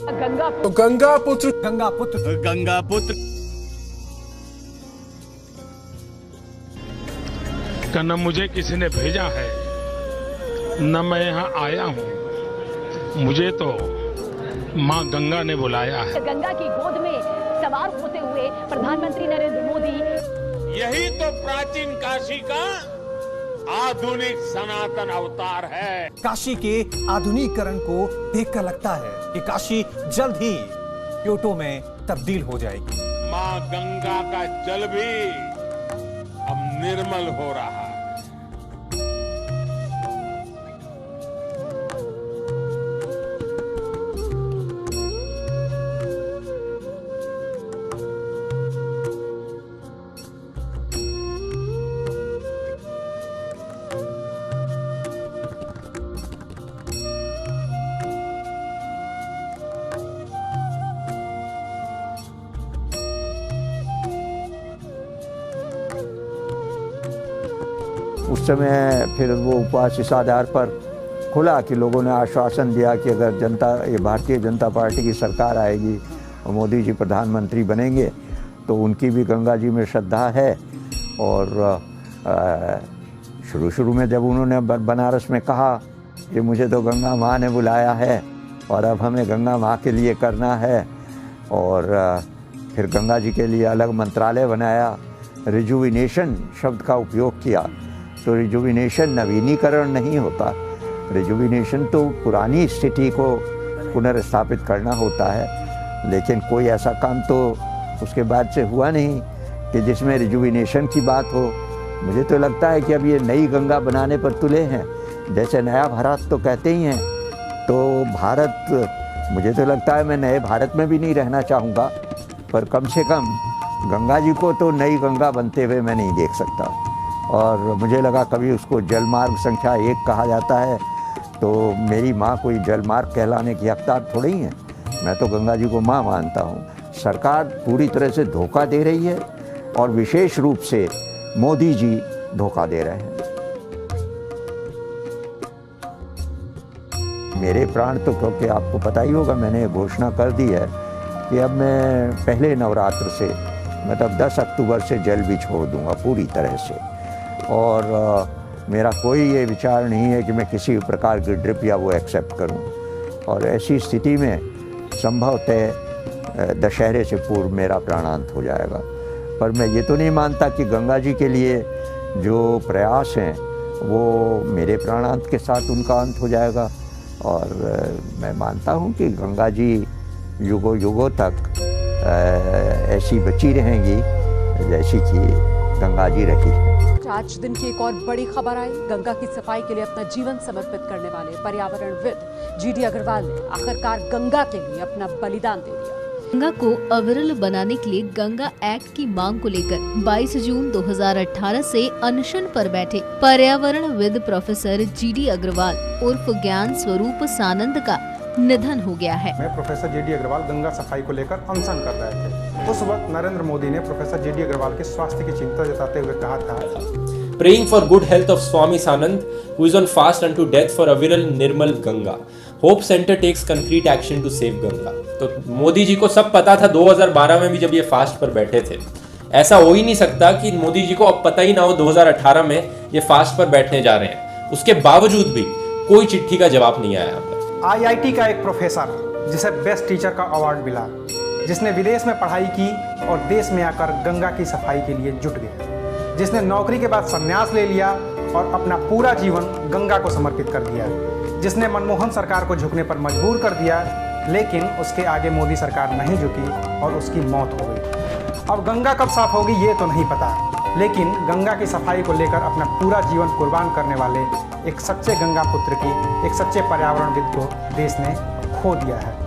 गंगा पुत्र गंगा पुत्र का न मुझे किसी ने भेजा है, न मैं यहाँ आया हूँ। मुझे तो माँ गंगा ने बुलाया है। गंगा की गोद में सवार होते हुए प्रधानमंत्री नरेंद्र मोदी। यही तो प्राचीन काशी का आधुनिक सनातन अवतार है। काशी के आधुनिकीकरण को देखकर लगता है कि काशी जल्द ही क्योटो में तब्दील हो जाएगी। माँ गंगा का जल भी अब निर्मल हो रहा है। उस समय फिर वो उपवास इस आधार पर खुला कि लोगों ने आश्वासन दिया कि अगर ये भारतीय जनता पार्टी की सरकार आएगी और मोदी जी प्रधानमंत्री बनेंगे तो उनकी भी गंगा जी में श्रद्धा है। और शुरू में जब उन्होंने बनारस में कहा कि मुझे तो गंगा माँ ने बुलाया है और अब हमें गंगा माँ के लिए करना है, और फिर गंगा जी के लिए अलग मंत्रालय बनाया, रिजुविनेशन शब्द का उपयोग किया। तो रिजुविनेशन नवीनीकरण नहीं होता, रिजुविनेशन तो पुरानी स्थिति को पुनर्स्थापित करना होता है। लेकिन कोई ऐसा काम तो उसके बाद से हुआ नहीं कि जिसमें रिजुविनेशन की बात हो। मुझे तो लगता है कि अब ये नई गंगा बनाने पर तुले हैं। जैसे नया भारत तो कहते ही हैं, तो भारत, मुझे तो लगता है मैं नए भारत में भी नहीं रहना चाहूँगा, पर कम से कम गंगा जी को तो नई गंगा बनते हुए मैं नहीं देख सकता। और मुझे लगा कभी उसको जलमार्ग संख्या 1 कहा जाता है, तो मेरी माँ कोई जलमार्ग कहलाने की हकदार थोड़ी ही है। मैं तो गंगा जी को माँ मानता हूँ। सरकार पूरी तरह से धोखा दे रही है और विशेष रूप से मोदी जी धोखा दे रहे हैं। मेरे प्राण तो, क्योंकि आपको पता ही होगा मैंने घोषणा कर दी है कि अब मैं पहले नवरात्र से, मतलब 10 अक्टूबर से जल भी छोड़ दूंगा पूरी तरह से। और मेरा कोई ये विचार नहीं है कि मैं किसी प्रकार की ड्रिप या वो एक्सेप्ट करूं। और ऐसी स्थिति में संभवतः दशहरे से पूर्व मेरा प्राणांत हो जाएगा। पर मैं ये तो नहीं मानता कि गंगा जी के लिए जो प्रयास हैं वो मेरे प्राणांत के साथ उनका अंत हो जाएगा। और मैं मानता हूँ कि गंगा जी युगों युगों तक ऐसी बची रहेंगी जैसी कि गंगा जी रही है। आज दिन की एक और बड़ी खबर आई। गंगा की सफाई के लिए अपना जीवन समर्पित करने वाले पर्यावरणविद जीडी अग्रवाल ने आखिरकार गंगा के लिए अपना बलिदान दे दिया। गंगा को अविरल बनाने के लिए गंगा एक्ट की मांग को लेकर 22 जून 2018 से अनशन पर बैठे पर्यावरणविद प्रोफेसर जीडी अग्रवाल उर्फ ज्ञान स्वरूप सानंद का निधन हो गया है। मैं प्रोफेसर जीडी अग्रवाल गंगा सफाई को लेकर अनशन कर रहे थे। उस वक्त नरेंद्र मोदी ने प्रोफेसर जीडी अग्रवाल के स्वास्थ्य की चिंता जताते हुए कहा था, Praying for good health of Swami Sanand, who is on fast unto death for Aviral Nirmal Ganga. Hope Center takes concrete action to save Ganga. तो मोदी जी को सब पता था 2012 में भी जब ये फास्ट पर बैठे थे। ऐसा हो ही नहीं सकता कि मोदी जी को अब पता ही ना हो 2018 में ये फास्ट पर बैठने जा रहे हैं। उसके बावजूद भी कोई चिट्ठी का जवाब नहीं आया। IIT का एक प्रोफेसर जिसे बेस्ट टीचर का अवार्ड मिला, जिसने विदेश में पढ़ाई की और देश में आकर गंगा की सफाई के लिए जुट गया, जिसने नौकरी के बाद संन्यास ले लिया और अपना पूरा जीवन गंगा को समर्पित कर दिया, जिसने मनमोहन सरकार को झुकने पर मजबूर कर दिया, लेकिन उसके आगे मोदी सरकार नहीं झुकी और उसकी मौत हो गई। अब गंगा कब साफ होगी ये तो नहीं पता, लेकिन गंगा की सफाई को लेकर अपना पूरा जीवन कुर्बान करने वाले एक सच्चे गंगा पुत्र की, एक सच्चे पर्यावरणविद को देश ने खो दिया है।